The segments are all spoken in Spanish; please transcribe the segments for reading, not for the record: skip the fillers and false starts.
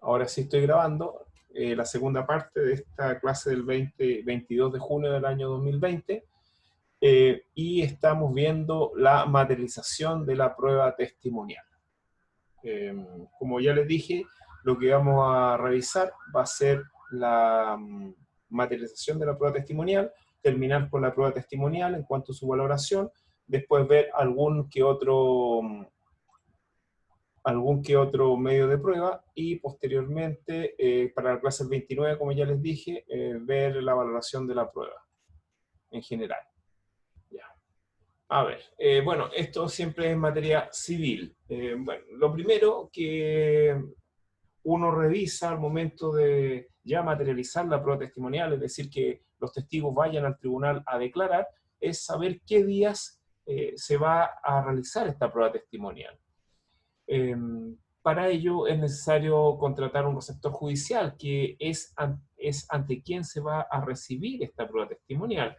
ahora sí estoy grabando la segunda parte de esta clase del 22 de junio del año 2020 y estamos viendo la materialización de la prueba testimonial. Como ya les dije, lo que vamos a revisar va a ser la materialización de la prueba testimonial, terminar con la prueba testimonial en cuanto a su valoración, después ver algún que otro medio de prueba y posteriormente, para la clase 29, como ya les dije, ver la valoración de la prueba en general. Ya. A ver, bueno, esto siempre es materia civil. Bueno, lo primero que uno revisa al momento de ya materializar la prueba testimonial, es decir, que los testigos vayan al tribunal a declarar, es saber qué días se va a realizar esta prueba testimonial. Para ello es necesario contratar un receptor judicial, que es ante quien se va a recibir esta prueba testimonial.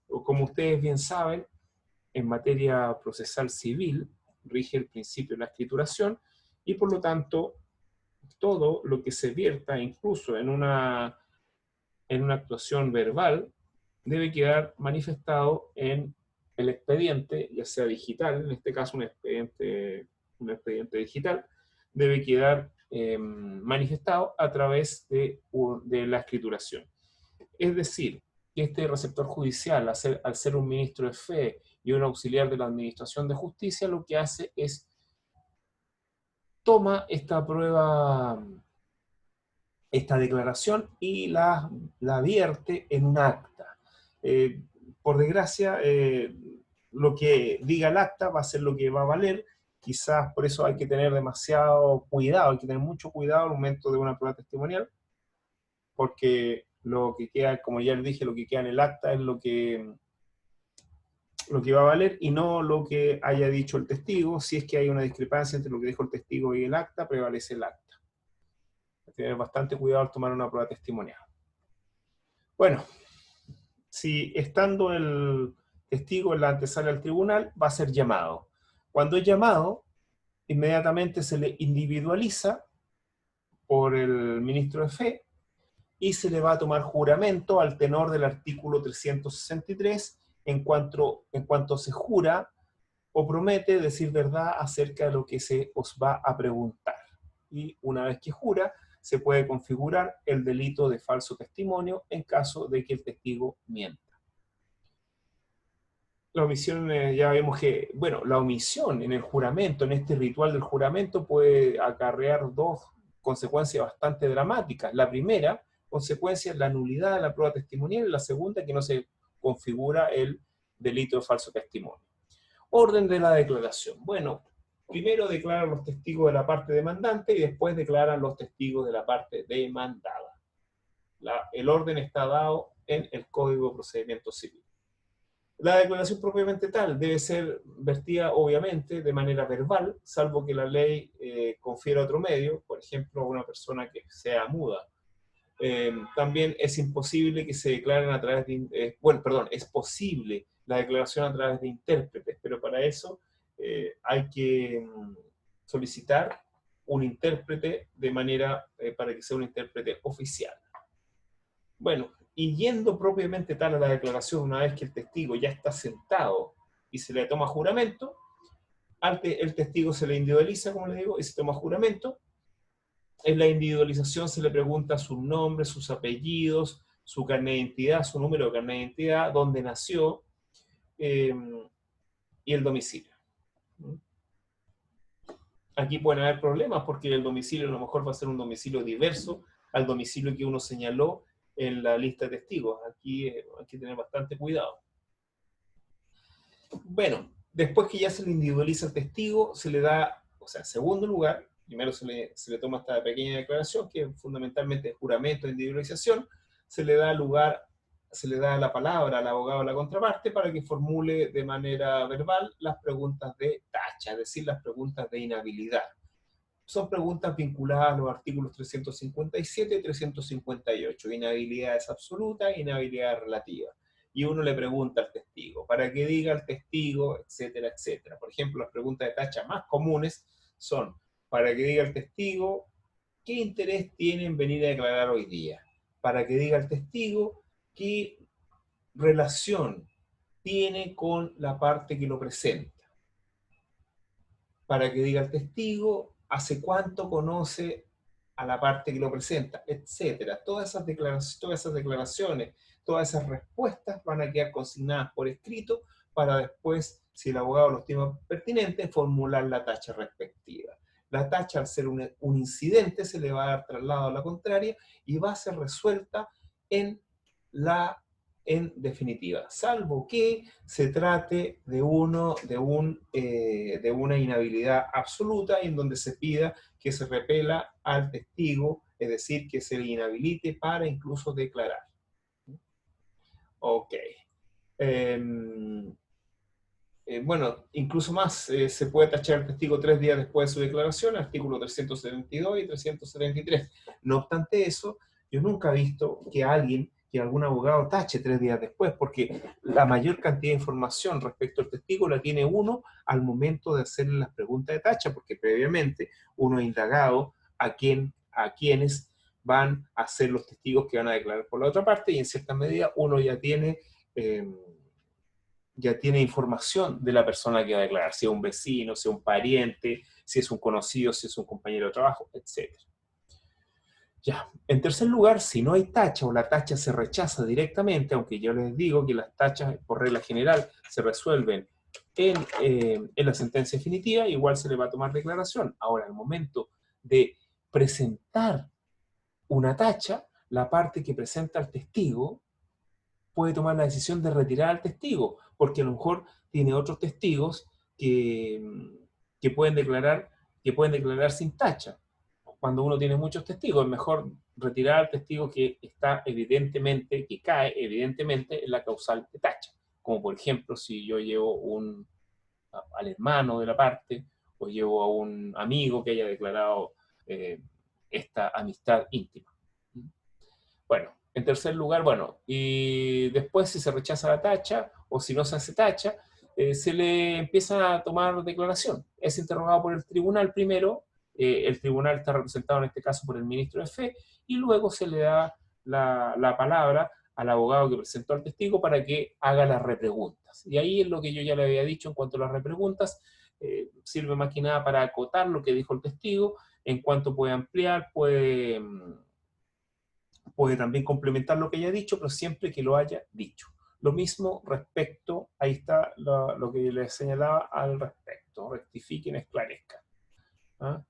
Como ustedes bien saben, en materia procesal civil rige el principio de la escrituración y por lo tanto todo lo que se vierta incluso en una actuación verbal debe quedar manifestado en el expediente, ya sea digital, en este caso un expediente digital, debe quedar manifestado a través de la escrituración. Es decir, que este receptor judicial, al ser un ministro de fe y un auxiliar de la administración de justicia, lo que hace es toma esta prueba, esta declaración y la vierte en un acta. Por desgracia, lo que diga el acta va a ser lo que va a valer. Quizás por eso hay que tener demasiado cuidado, hay que tener mucho cuidado al momento de una prueba testimonial, porque lo que queda, como ya les dije, lo que queda en el acta es lo que va a valer y no lo que haya dicho el testigo. Si es que hay una discrepancia entre lo que dijo el testigo y el acta, prevalece el acta. Hay que tener bastante cuidado al tomar una prueba testimonial. Bueno, si estando el testigo en la antesala del tribunal, va a ser llamado. Cuando es llamado, inmediatamente se le individualiza por el ministro de fe y se le va a tomar juramento al tenor del artículo 363 en cuanto se jura o promete decir verdad acerca de lo que se os va a preguntar. Y una vez que jura, se puede configurar el delito de falso testimonio en caso de que el testigo mienta. La omisión, ya vemos que, bueno, la omisión en el juramento, en este ritual del juramento, puede acarrear dos consecuencias bastante dramáticas. La primera consecuencia es la nulidad de la prueba testimonial, y la segunda, que no se configura el delito de falso testimonio. Orden de la declaración. Bueno, primero declaran los testigos de la parte demandante y después declaran los testigos de la parte demandada. El orden está dado en el Código de Procedimiento Civil. La declaración propiamente tal debe ser vertida, obviamente, de manera verbal, salvo que la ley confiera otro medio, por ejemplo, a una persona que sea muda. También es imposible que se declaren a través de... es posible la declaración a través de intérpretes, pero para eso hay que solicitar un intérprete de manera para que sea un intérprete oficial. Bueno, y yendo propiamente tal a la declaración, una vez que el testigo ya está sentado y se le toma juramento, el testigo se le individualiza, como les digo, y se toma juramento. En la individualización se le pregunta su nombre, sus apellidos, su carnet de identidad, su número de carnet de identidad, dónde nació y el domicilio. Aquí pueden haber problemas porque el domicilio a lo mejor va a ser un domicilio diverso al domicilio que uno señaló en la lista de testigos. Aquí hay que tener bastante cuidado. Bueno, después que ya se le individualiza el testigo, se le da, o sea, en segundo lugar, primero se le toma esta pequeña declaración, que fundamentalmente es juramento de individualización, se le da la palabra al abogado de la contraparte para que formule de manera verbal las preguntas de tacha, es decir, las preguntas de inhabilidad. Son preguntas vinculadas a los artículos 357 y 358, inhabilidad es absoluta e inhabilidad relativa. Y uno le pregunta al testigo, para que diga el testigo, etcétera, etcétera. Por ejemplo, las preguntas de tacha más comunes son, para que diga el testigo ¿qué interés tiene en venir a declarar hoy día? Para que diga el testigo qué relación tiene con la parte que lo presenta. Para que diga el testigo hace cuánto conoce a la parte que lo presenta, etcétera. Todas esas declaraciones, todas esas respuestas van a quedar consignadas por escrito para después, si el abogado lo estima pertinente, formular la tacha respectiva. La tacha, al ser un incidente, se le va a dar traslado a la contraria y va a ser resuelta en definitiva, salvo que se trate de una inhabilidad absoluta en donde se pida que se repela al testigo, es decir, que se le inhabilite para incluso declarar. Ok. Bueno, incluso más, se puede tachar al testigo 3 días después de su declaración, artículo 372 y 373. No obstante eso, yo nunca he visto que algún abogado tache 3 días después, porque la mayor cantidad de información respecto al testigo la tiene uno al momento de hacerle las preguntas de tacha, porque previamente uno ha indagado a quienes van a ser los testigos que van a declarar por la otra parte, y en cierta medida uno ya tiene información de la persona que va a declarar, si es un vecino, si es un pariente, si es un conocido, si es un compañero de trabajo, etc. Ya, en tercer lugar, si no hay tacha o la tacha se rechaza directamente, aunque yo les digo que las tachas por regla general se resuelven en la sentencia definitiva, igual se le va a tomar declaración. Ahora, al momento de presentar una tacha, la parte que presenta al testigo puede tomar la decisión de retirar al testigo, porque a lo mejor tiene otros testigos que pueden declarar sin tacha. Cuando uno tiene muchos testigos, es mejor retirar al testigo que cae evidentemente en la causal de tacha. Como por ejemplo, si yo llevo al hermano de la parte, o llevo a un amigo que haya declarado esta amistad íntima. Bueno, en tercer lugar, bueno, y después si se rechaza la tacha o si no se hace tacha, se le empieza a tomar declaración. Es interrogado por el tribunal primero, el tribunal está representado en este caso por el ministro de Fe, y luego se le da la palabra al abogado que presentó al testigo para que haga las repreguntas. Y ahí es lo que yo ya le había dicho en cuanto a las repreguntas, sirve más que nada para acotar lo que dijo el testigo, en cuanto puede ampliar, puede también complementar lo que haya dicho, pero siempre que lo haya dicho. Lo mismo respecto, ahí está lo que les señalaba al respecto, rectifiquen, esclarezcan. ¿Ah?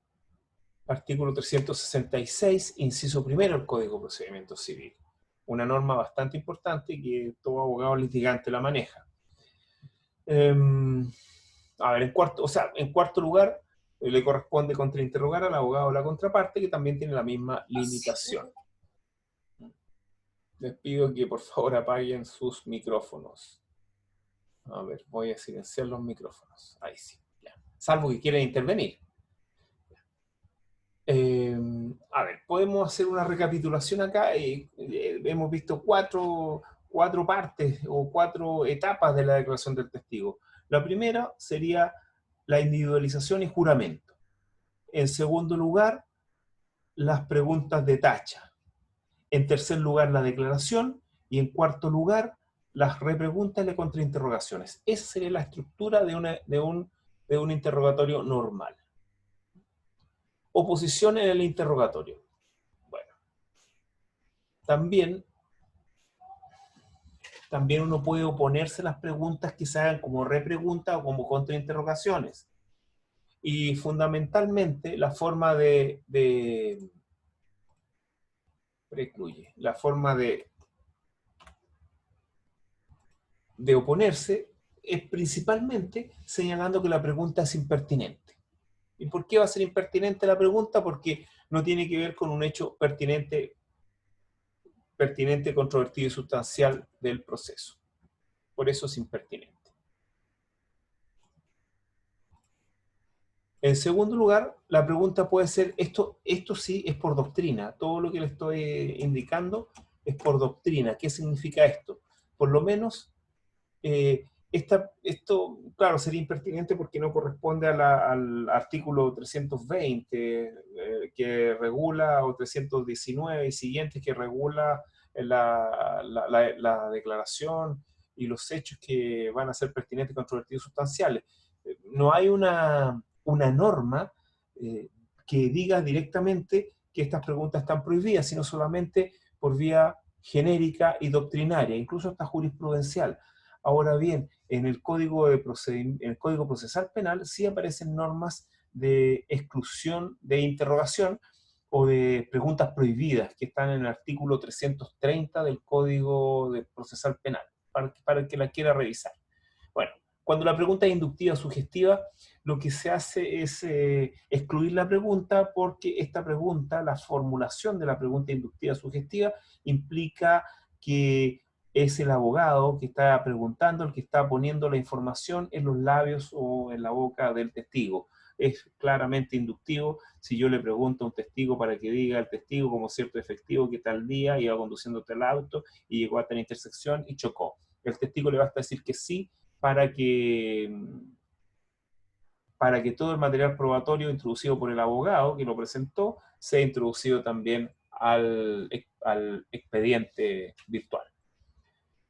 Artículo 366, inciso primero del Código de Procedimiento Civil. Una norma bastante importante que todo abogado litigante la maneja. A ver, en cuarto lugar, le corresponde contrainterrogar al abogado de la contraparte, que también tiene la misma limitación. Les pido que por favor apaguen sus micrófonos. A ver, voy a silenciar los micrófonos. Ahí sí, ya. Salvo que quieran intervenir. A ver, podemos hacer una recapitulación acá. Hemos visto cuatro partes o 4 etapas de la declaración del testigo. La primera sería la individualización y juramento. En segundo lugar, las preguntas de tacha. En tercer lugar, la declaración. Y en cuarto lugar, las repreguntas y las contrainterrogaciones. Esa sería la estructura de un interrogatorio normal. Oposición en el interrogatorio. Bueno, también uno puede oponerse a las preguntas que se hagan como repreguntas o como contrainterrogaciones. Y fundamentalmente la forma de oponerse es principalmente señalando que la pregunta es impertinente. ¿Y por qué va a ser impertinente la pregunta? Porque no tiene que ver con un hecho pertinente, controvertido y sustancial del proceso. Por eso es impertinente. En segundo lugar, la pregunta puede ser, esto sí es por doctrina, todo lo que le estoy indicando es por doctrina. ¿Qué significa esto? Por lo menos Esto, claro, sería impertinente porque no corresponde al artículo 320 que regula, o 319 y siguientes que regula la declaración y los hechos que van a ser pertinentes y controvertidos sustanciales. No hay una norma eh, que diga directamente que estas preguntas están prohibidas, sino solamente por vía genérica y doctrinaria, incluso hasta jurisprudencial. Ahora bien, en el en el Código Procesal Penal sí aparecen normas de exclusión, de interrogación o de preguntas prohibidas que están en el artículo 330 del Código Procesal Penal, para el que la quiera revisar. Bueno, cuando la pregunta es inductiva o sugestiva, lo que se hace es excluir la pregunta, porque esta pregunta, la formulación de la pregunta inductiva o sugestiva, implica que es el abogado que está preguntando, el que está poniendo la información en los labios o en la boca del testigo. Es claramente inductivo. Si yo le pregunto a un testigo para que diga al testigo como cierto efectivo que tal día iba conduciendo el auto y llegó a tal intersección y chocó, el testigo le basta decir que sí para que, para que todo el material probatorio introducido por el abogado que lo presentó sea introducido también al expediente virtual.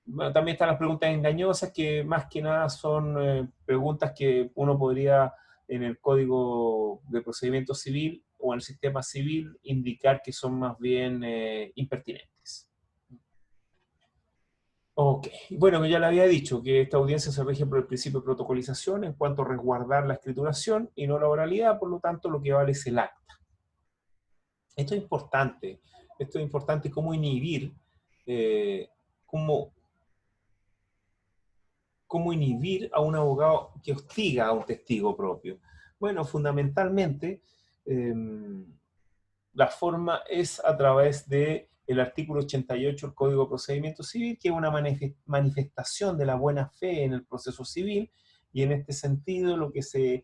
Bueno, también están las preguntas engañosas, que más que nada son preguntas que uno podría en el Código de Procedimiento Civil o en el sistema civil indicar que son más bien impertinentes. Ok, bueno, ya le había dicho que esta audiencia se rige por el principio de protocolización en cuanto a resguardar la escrituración y no la oralidad, por lo tanto lo que vale es el acta. Esto es importante cómo inhibir, eh, cómo, cómo inhibir a un abogado que hostiga a un testigo propio. Bueno, fundamentalmente, eh, la forma es a través del artículo 88 del Código de Procedimiento Civil, que es una manifestación de la buena fe en el proceso civil, y en este sentido lo que se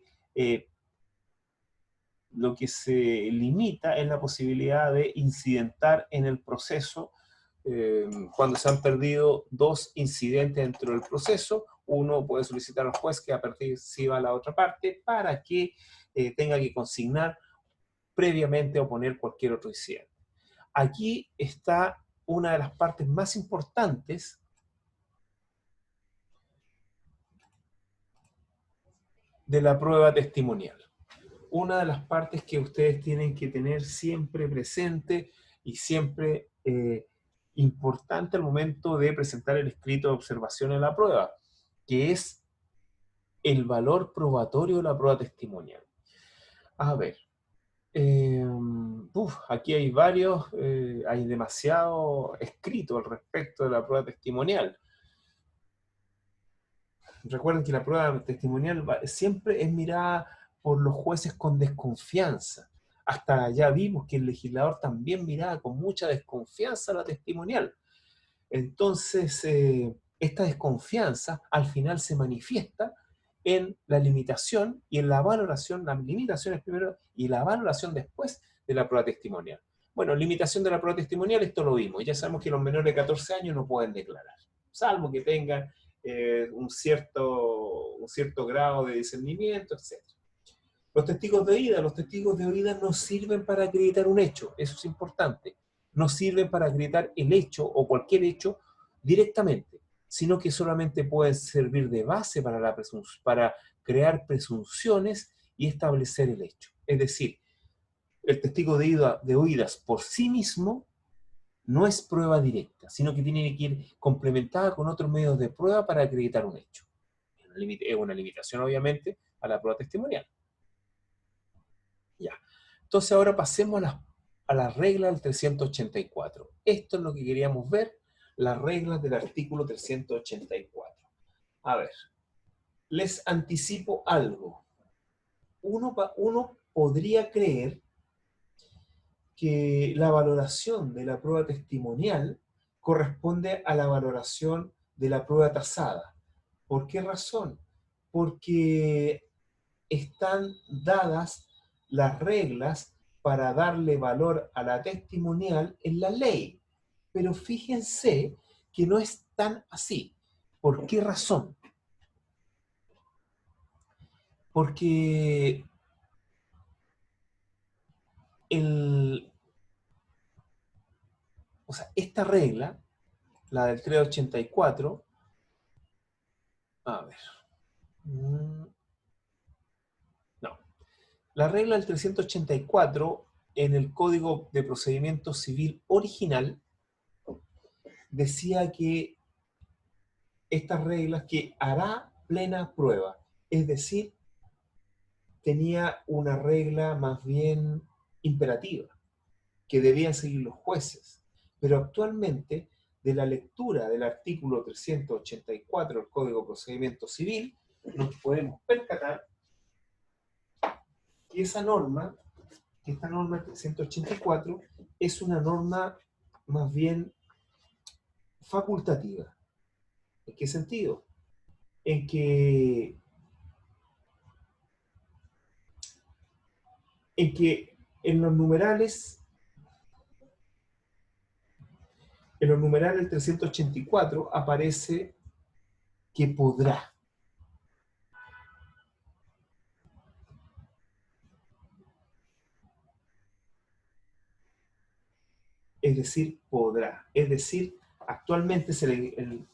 limita es la posibilidad de incidentar en el proceso cuando se han perdido dos incidentes dentro del proceso. Uno puede solicitar al juez que participe la otra parte para que tenga que consignar previamente a poner cualquier otro incidente. Aquí está una de las partes más importantes de la prueba testimonial. Una de las partes que ustedes tienen que tener siempre presente y siempre importante al momento de presentar el escrito de observación en la prueba, que es el valor probatorio de la prueba testimonial. A ver, aquí hay hay demasiado escrito al respecto de la prueba testimonial. Recuerden que la prueba testimonial siempre es mirada por los jueces con desconfianza. Hasta ya vimos que el legislador también miraba con mucha desconfianza la testimonial. Entonces, esta desconfianza al final se manifiesta en la limitación y en la valoración, las limitaciones primero y la valoración después de la prueba testimonial. Bueno, limitación de la prueba testimonial, esto lo vimos. Ya sabemos que los menores de 14 años no pueden declarar, salvo que tengan un cierto grado de discernimiento, etc. Los testigos de oída no sirven para acreditar un hecho, eso es importante. No sirven para acreditar el hecho o cualquier hecho directamente, sino que solamente pueden servir de base para crear presunciones y establecer el hecho. Es decir, el testigo de oídas por sí mismo no es prueba directa, sino que tiene que ir complementada con otros medios de prueba para acreditar un hecho. Es una limitación, obviamente, a la prueba testimonial. Ya. Entonces ahora pasemos a la regla del 384. Esto es lo que queríamos ver, las reglas del artículo 384. A ver, les anticipo algo. Uno podría creer que la valoración de la prueba testimonial corresponde a la valoración de la prueba tasada. ¿Por qué razón? Porque están dadas las reglas para darle valor a la testimonial en la ley. Pero fíjense que no es tan así. ¿Por qué razón? Porque o sea, esta regla, la del 384, a ver, no, la regla del 384 en el Código de Procedimiento Civil original decía que estas reglas que hará plena prueba, es decir, tenía una regla más bien imperativa, que debían seguir los jueces. Pero actualmente, de la lectura del artículo 384 del Código de Procedimiento Civil, nos podemos percatar que esa norma, que esta norma 384, es una norma más bien facultativa. ¿En qué sentido? En que, en que en los numerales, del 384 aparece que podrá. Es decir, podrá. Es decir, actualmente se le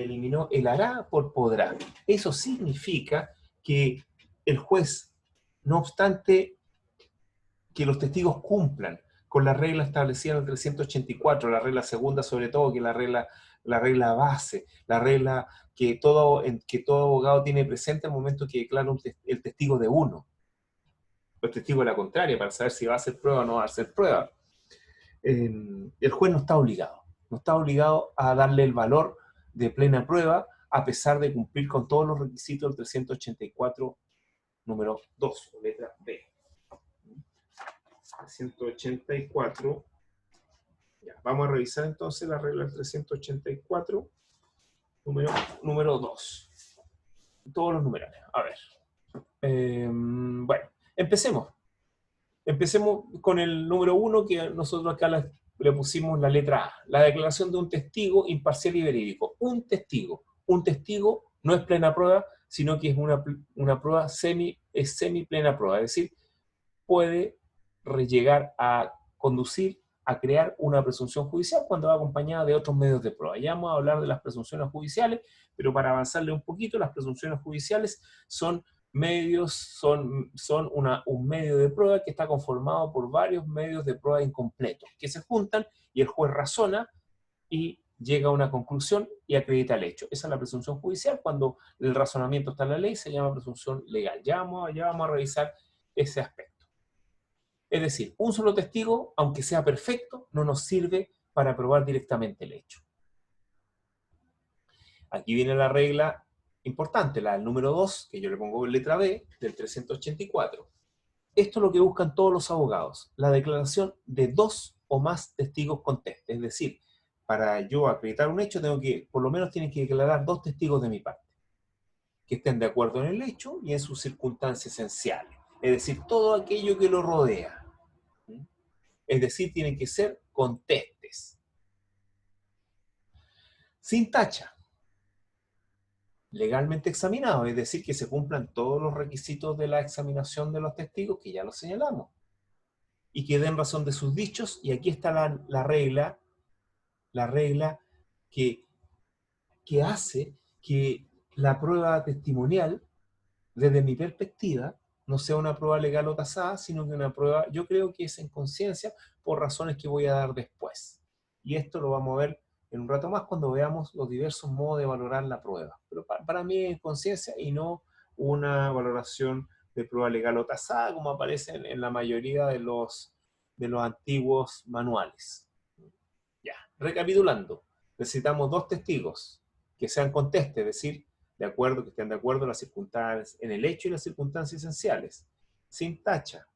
eliminó el hará por podrá. Eso significa que el juez, no obstante que los testigos cumplan con la regla establecida en el 384, la regla segunda sobre todo, que es la regla base, la regla que todo abogado tiene presente al momento que declara el testigo de uno, o el testigo de la contraria, para saber si va a hacer prueba o no va a hacer prueba. El juez no está obligado a darle el valor de plena prueba, a pesar de cumplir con todos los requisitos del 384, número 2, o letra B. 384. Ya, vamos a revisar entonces la regla del 384, número 2. Todos los numerales. A ver. Bueno, empecemos. Empecemos con el número 1, que nosotros acá le pusimos la letra A. La declaración de un testigo imparcial y verídico. Un testigo no es plena prueba, sino que es una prueba semi plena prueba. Es decir, puede llegar a conducir a crear una presunción judicial cuando va acompañada de otros medios de prueba. Ya vamos a hablar de las presunciones judiciales, pero para avanzarle un poquito, las presunciones judiciales son un medio de prueba que está conformado por varios medios de prueba incompletos, que se juntan y el juez razona y llega a una conclusión y acredita el hecho. Esa es la presunción judicial. Cuando el razonamiento está en la ley, se llama presunción legal. Ya vamos a revisar ese aspecto. Es decir, un solo testigo, aunque sea perfecto, no nos sirve para probar directamente el hecho. Aquí viene la regla importante, la del número 2, que yo le pongo en letra B, del 384. Esto es lo que buscan todos los abogados, la declaración de 2 o más testigos contestes. Es decir, para yo acreditar un hecho, por lo menos tienen que declarar 2 testigos de mi parte, que estén de acuerdo en el hecho y en sus circunstancias esenciales. Es decir, todo aquello que lo rodea. Es decir, tienen que ser contestes. Sin tacha. Legalmente examinados, es decir, que se cumplan todos los requisitos de la examinación de los testigos, que ya los señalamos. Y que den razón de sus dichos, y aquí está la regla que hace que la prueba testimonial, desde mi perspectiva, no sea una prueba legal o tasada, sino que una prueba, yo creo que es en conciencia, por razones que voy a dar después. Y esto lo vamos a ver en un rato más cuando veamos los diversos modos de valorar la prueba. Pero para mí es conciencia y no una valoración de prueba legal o tasada, como aparece en la mayoría de los antiguos manuales. Ya, recapitulando, necesitamos 2 testigos que sean contestes, es decir, que estén de acuerdo en las circunstancias, en el hecho y las circunstancias esenciales, sin tacha,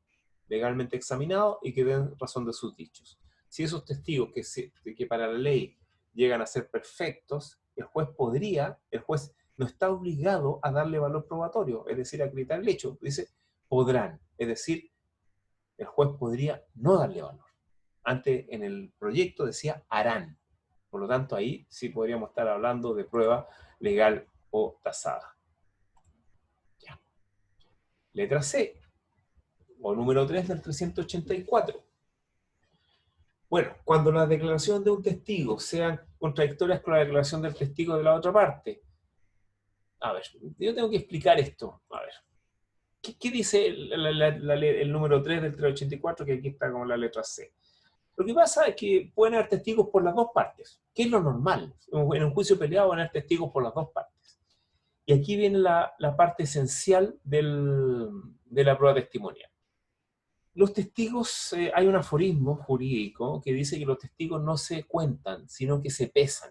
legalmente examinados y que den razón de sus dichos. Si esos testigos que para la ley llegan a ser perfectos, el juez no está obligado a darle valor probatorio, es decir, a acreditar el hecho, dice podrán, es decir, el juez podría no darle valor. Antes en el proyecto decía harán. Por lo tanto, ahí sí podríamos estar hablando de prueba legal o tasada. Ya. Letra C, o número 3 del 384. Bueno, cuando las declaraciones de un testigo sean contradictorias con la declaración del testigo de la otra parte. A ver, yo tengo que explicar esto. A ver, ¿qué dice el número 3 del 384, que aquí está con la letra C? Lo que pasa es que pueden haber testigos por las dos partes, que es lo normal. En un juicio peleado van a haber testigos por las dos partes. Y aquí viene la parte esencial de la prueba testimonial. Los testigos, hay un aforismo jurídico que dice que los testigos no se cuentan, sino que se pesan.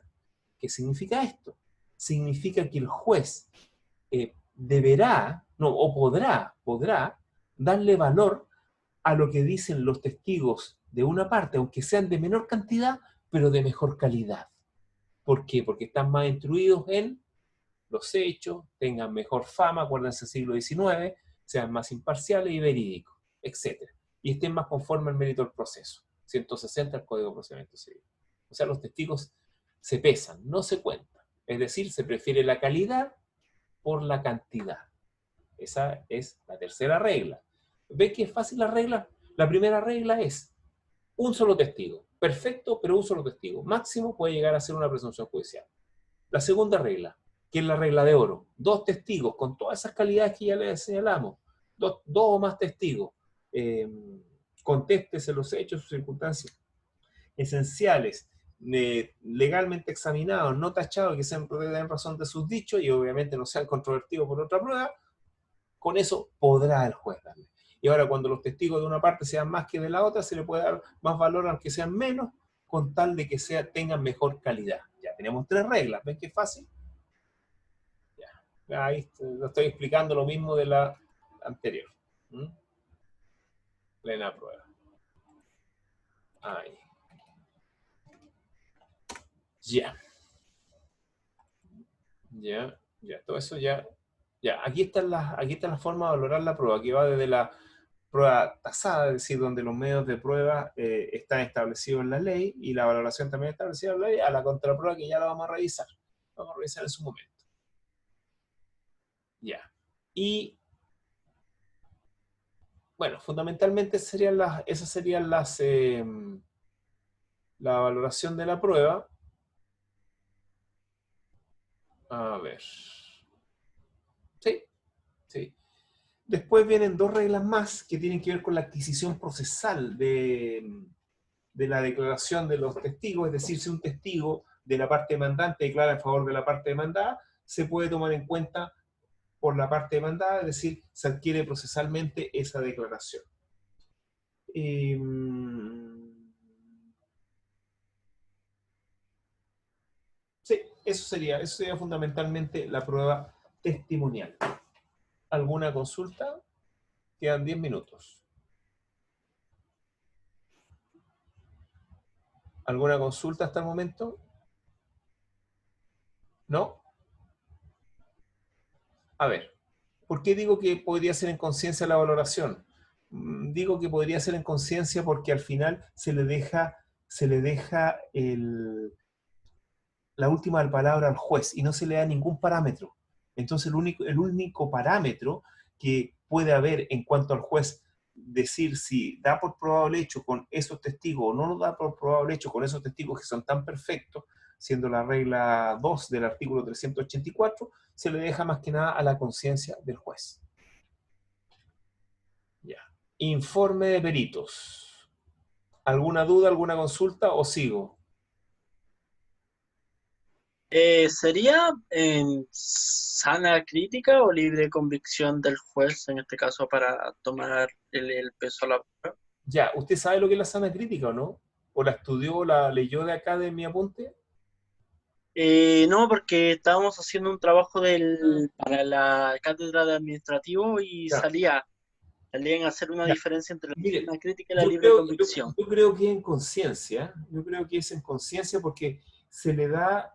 ¿Qué significa esto? Significa que el juez deberá, no, o podrá darle valor a lo que dicen los testigos de una parte, aunque sean de menor cantidad, pero de mejor calidad. ¿Por qué? Porque están más instruidos en los hechos, tengan mejor fama, acuérdense del siglo XIX, sean más imparciales y verídicos, etc. Y estén más conformes al mérito del proceso. 160 del Código de Procedimiento Civil. O sea, los testigos se pesan, no se cuentan. Es decir, se prefiere la calidad por la cantidad. Esa es la tercera regla. ¿Ves que es fácil la regla? La primera regla es un solo testigo. Perfecto, pero un solo testigo. Máximo puede llegar a ser una presunción judicial. La segunda regla, que es la regla de oro. Dos testigos con todas esas calidades que ya les señalamos. Dos o más testigos. Contéstese los hechos, sus circunstancias esenciales, legalmente examinados, no tachados, que sean en razón de sus dichos y obviamente no sean controvertidos por otra prueba. Con eso podrá el juez darle. Y ahora, cuando los testigos de una parte sean más que de la otra, se le puede dar más valor aunque sean menos, con tal de que tengan mejor calidad. Ya tenemos tres reglas. ¿Ven qué fácil? Ya. Ahí estoy explicando lo mismo de la anterior. Plena prueba. Ahí. Ya. Todo eso ya. Ya, aquí está la forma de valorar la prueba, que va desde la prueba tasada, es decir, donde los medios de prueba están establecidos en la ley y la valoración también establecida en la ley, a la contraprueba que ya la vamos a revisar. Vamos a revisar en su momento. Ya. Y, bueno, fundamentalmente esas serían la valoración de la prueba. A ver. Sí, sí. Después vienen dos reglas más que tienen que ver con la adquisición procesal de la declaración de los testigos, es decir, si un testigo de la parte demandante declara en favor de la parte demandada, se puede tomar en cuenta por la parte demandada, es decir, se adquiere procesalmente esa declaración. Sí, eso sería fundamentalmente la prueba testimonial. ¿Alguna consulta? Quedan 10 minutos. ¿Alguna consulta hasta el momento? ¿No? A ver, ¿por qué digo que podría ser en conciencia la valoración? Digo que podría ser en conciencia porque al final se le deja la última palabra al juez y no se le da ningún parámetro. Entonces el único parámetro que puede haber en cuanto al juez decir si da por probable hecho con esos testigos o no lo da por probable hecho con esos testigos que son tan perfectos, siendo la regla 2 del artículo 384, se le deja más que nada a la conciencia del juez. Ya. Informe de peritos. ¿Alguna duda, alguna consulta o sigo? ¿Sería sana crítica o libre convicción del juez, en este caso, para tomar el peso a la prueba? Ya, ¿usted sabe lo que es la sana crítica o no? ¿O la estudió, la leyó de acá de mi apunte? No, porque estábamos haciendo un trabajo para la cátedra de administrativo y Ya, salían a hacer una ya. diferencia entre la Mire, sana crítica y la libre convicción. yo creo que es en conciencia, yo creo que es en conciencia porque se le da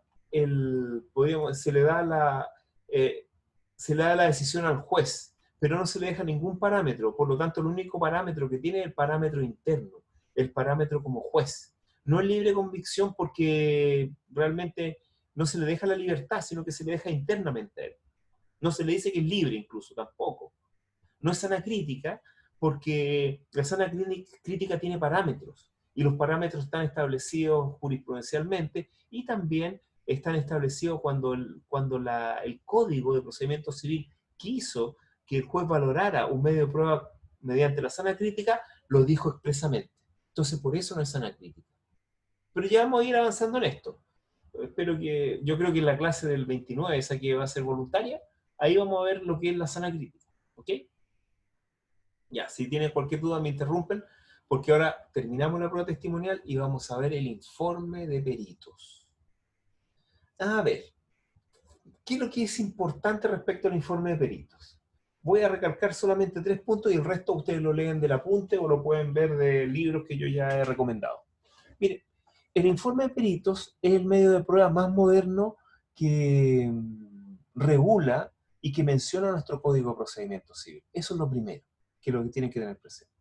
eh, se le da la decisión al juez, pero no se le deja ningún parámetro, por lo tanto el único parámetro que tiene es el parámetro interno, el parámetro como juez. No es libre convicción porque realmente no se le deja la libertad, sino que se le deja internamente a él. No se le dice que es libre incluso, tampoco. No es sana crítica porque la sana crítica tiene parámetros, y los parámetros están establecidos jurisprudencialmente y también están establecidos cuando el Código de Procedimiento Civil quiso que el juez valorara un medio de prueba mediante la sana crítica, lo dijo expresamente. Entonces, por eso no es sana crítica. Pero ya vamos a ir avanzando en esto. Yo creo que en la clase del 29, esa que va a ser voluntaria, ahí vamos a ver lo que es la sana crítica. ¿Ok? Ya, si tienen cualquier duda me interrumpen, porque ahora terminamos la prueba testimonial y vamos a ver el informe de peritos. A ver, ¿qué es lo que es importante respecto al informe de peritos? Voy a recalcar solamente 3 puntos y el resto ustedes lo leen del apunte o lo pueden ver de libros que yo ya he recomendado. Mire, el informe de peritos es el medio de prueba más moderno que regula y que menciona nuestro Código de Procedimiento Civil. Eso es lo primero, que es lo que tienen que tener presente.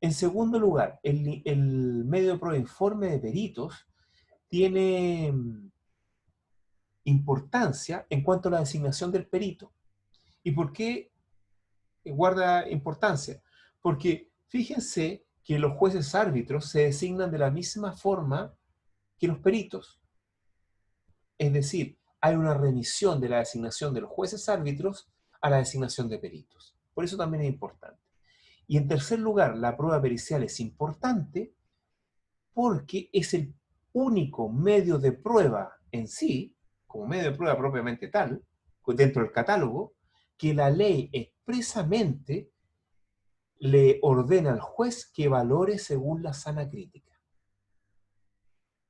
En segundo lugar, el medio de prueba informe de peritos tiene importancia en cuanto a la designación del perito. ¿Y por qué guarda importancia? Porque fíjense que los jueces árbitros se designan de la misma forma que los peritos. Es decir, hay una remisión de la designación de los jueces árbitros a la designación de peritos. Por eso también es importante. Y en tercer lugar, la prueba pericial es importante porque es el único medio de prueba en sí, como medio de prueba propiamente tal, dentro del catálogo, que la ley expresamente le ordena al juez que valore según la sana crítica.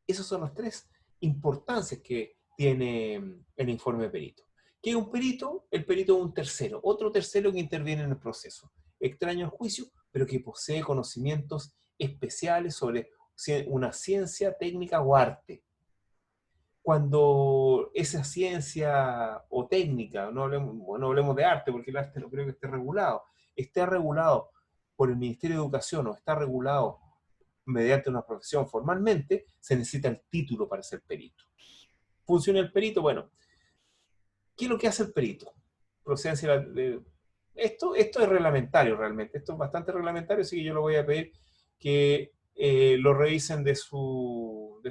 Esos son los 3 importancias que tiene el informe de perito. ¿Qué es un perito? El perito es un tercero, otro tercero que interviene en el proceso. Extraño al juicio, pero que posee conocimientos especiales sobre una ciencia, técnica o arte. Cuando esa ciencia o técnica, no hablemos de arte, porque el arte no creo que esté regulado por el Ministerio de Educación o está regulado mediante una profesión formalmente, se necesita el título para ser perito. ¿Funciona el perito? Bueno, ¿qué es lo que hace el perito? Procedencia de... Esto es reglamentario realmente, esto es bastante reglamentario, así que yo lo voy a pedir que lo revisen de su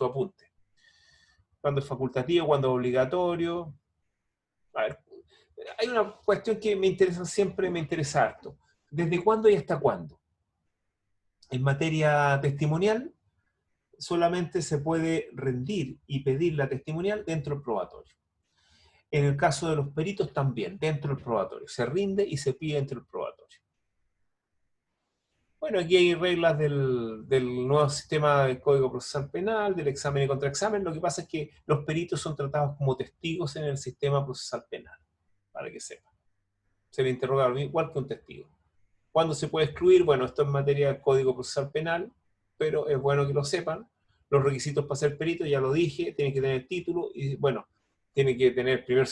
apunte. Cuando es facultativo, cuando es obligatorio. A ver, hay una cuestión que me interesa siempre, me interesa harto. ¿Desde cuándo y hasta cuándo? En materia testimonial, solamente se puede rendir y pedir la testimonial dentro del probatorio. En el caso de los peritos también, dentro del probatorio. Se rinde y se pide dentro del probatorio. Bueno, aquí hay reglas del nuevo sistema del Código Procesal Penal, del examen y contraexamen. Lo que pasa es que los peritos son tratados como testigos en el sistema procesal penal, para que sepan. Se le interroga igual que un testigo. ¿Cuándo se puede excluir? Bueno, esto es materia del Código Procesal Penal, pero es bueno que lo sepan. Los requisitos para ser perito, ya lo dije, tiene que tener título y, bueno, tiene que tener, primero,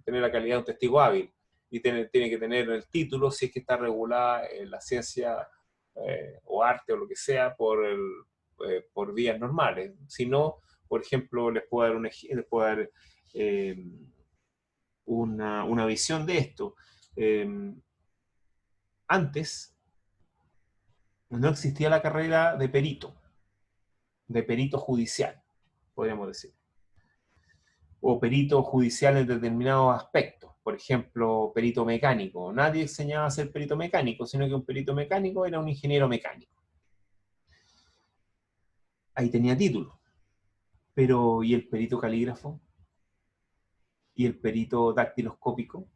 tener la calidad de un testigo hábil y tiene que tener el título si es que está regulada en la ciencia o arte o lo que sea por vías normales. Si no, por ejemplo, les puedo dar, una visión de esto. Antes no existía la carrera de perito judicial, podríamos decir, o perito judicial en determinados aspectos. Por ejemplo, perito mecánico. Nadie enseñaba a ser perito mecánico, sino que un perito mecánico era un ingeniero mecánico. Ahí tenía título. Pero, ¿y el perito calígrafo? ¿Y el perito dactiloscópico?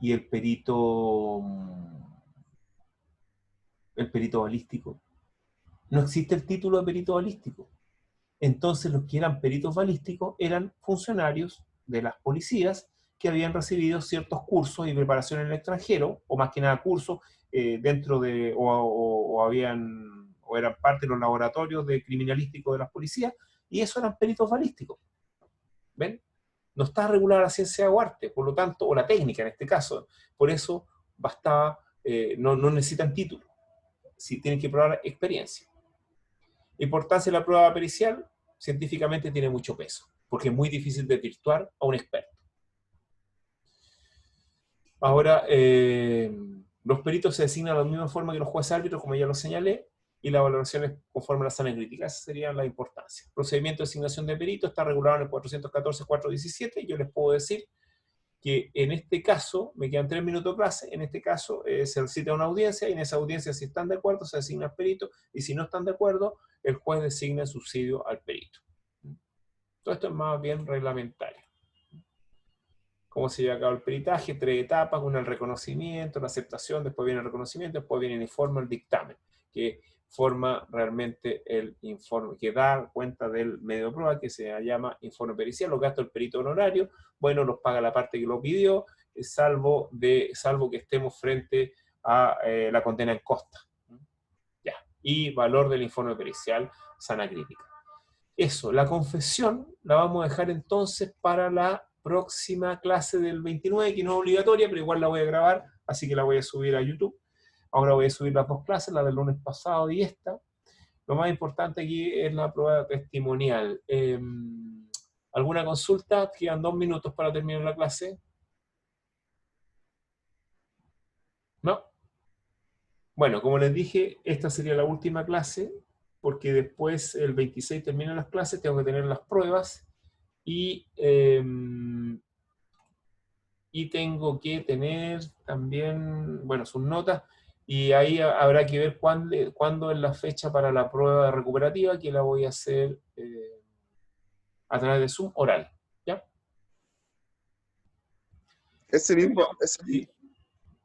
¿Y el perito balístico? No existe el título de perito balístico. Entonces los que eran peritos balísticos eran funcionarios de las policías que habían recibido ciertos cursos y preparación en el extranjero, o más que nada cursos dentro de, o eran parte de los laboratorios de criminalísticos de las policías, y eso eran peritos balísticos. ¿Ven? No está regulada la ciencia o arte, por lo tanto, o la técnica en este caso. Por eso bastaba, no necesitan título, si tienen que probar experiencia. La importancia de la prueba pericial científicamente tiene mucho peso, porque es muy difícil de desvirtuar a un experto. Ahora, los peritos se designan de la misma forma que los jueces árbitros, como ya lo señalé, y la valoración es conforme a la sana crítica. Esa sería la importancia. El procedimiento de designación de perito está regulado en el 414.417. Yo les puedo decir que en este caso, me quedan 3 minutos de clase, en este caso se cita una audiencia, y en esa audiencia, si están de acuerdo, se designa el perito, y si no están de acuerdo, el juez designa el subsidio al perito. Todo esto es más bien reglamentario. Cómo se lleva a cabo el peritaje, 3 etapas, una el reconocimiento, la aceptación, después viene el reconocimiento, después viene el informe, el dictamen, que forma realmente el informe, que da cuenta del medio de prueba, que se llama informe pericial. Los gastos del perito honorario, bueno, los paga la parte que lo pidió, salvo que estemos frente a la condena en costa. Ya. Y valor del informe pericial, sana crítica. Eso, la confesión la vamos a dejar entonces para la próxima clase del 29, que no es obligatoria, pero igual la voy a grabar, así que la voy a subir a YouTube. Ahora voy a subir las 2 clases, la del lunes pasado y esta. Lo más importante aquí es la prueba testimonial. ¿Alguna consulta? Quedan 2 minutos para terminar la clase. ¿No? Bueno, como les dije, esta sería la última clase, porque después, el 26, terminan las clases, tengo que tener las pruebas, y tengo que tener también, bueno, sus notas, y ahí habrá que ver cuándo es la fecha para la prueba recuperativa, que la voy a hacer a través de Zoom oral, ¿ya? Sí,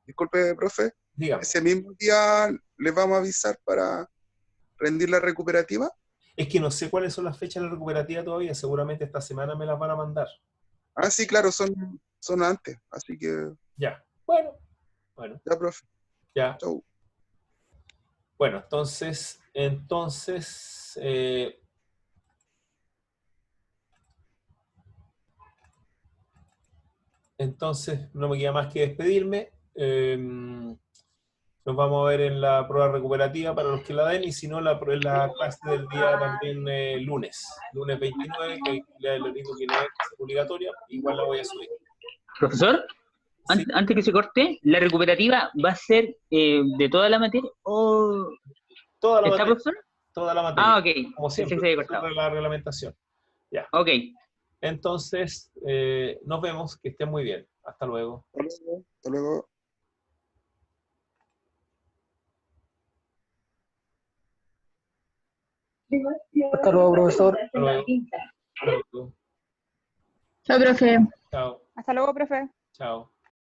Disculpe, profe, dígame. ese mismo día les vamos a avisar para rendir la recuperativa. Es que no sé cuáles son las fechas de la recuperativa todavía, seguramente esta semana me las van a mandar. Ah, sí, claro, son antes, así que... Ya, bueno. Ya, profe. Ya. Chau. Bueno, entonces no me queda más que despedirme. Nos vamos a ver en la prueba recuperativa para los que la den, y si no, la clase del día también lunes 29, que les digo que no es obligatoria, igual la voy a subir. Profesor, ¿Sí? antes que se corte, ¿la recuperativa va a ser de toda la materia o...? Toda la ¿Está, materia. profesor? Toda la materia. Ah, ok. Como siempre, Se había cortado. sobre la reglamentación. Ya. Ok. Entonces, nos vemos, que estén muy bien. Hasta luego. Hasta luego. Hasta luego, profesor. Hasta luego. Hasta luego. Chao, profe. Chao. Hasta luego, profe. Chao.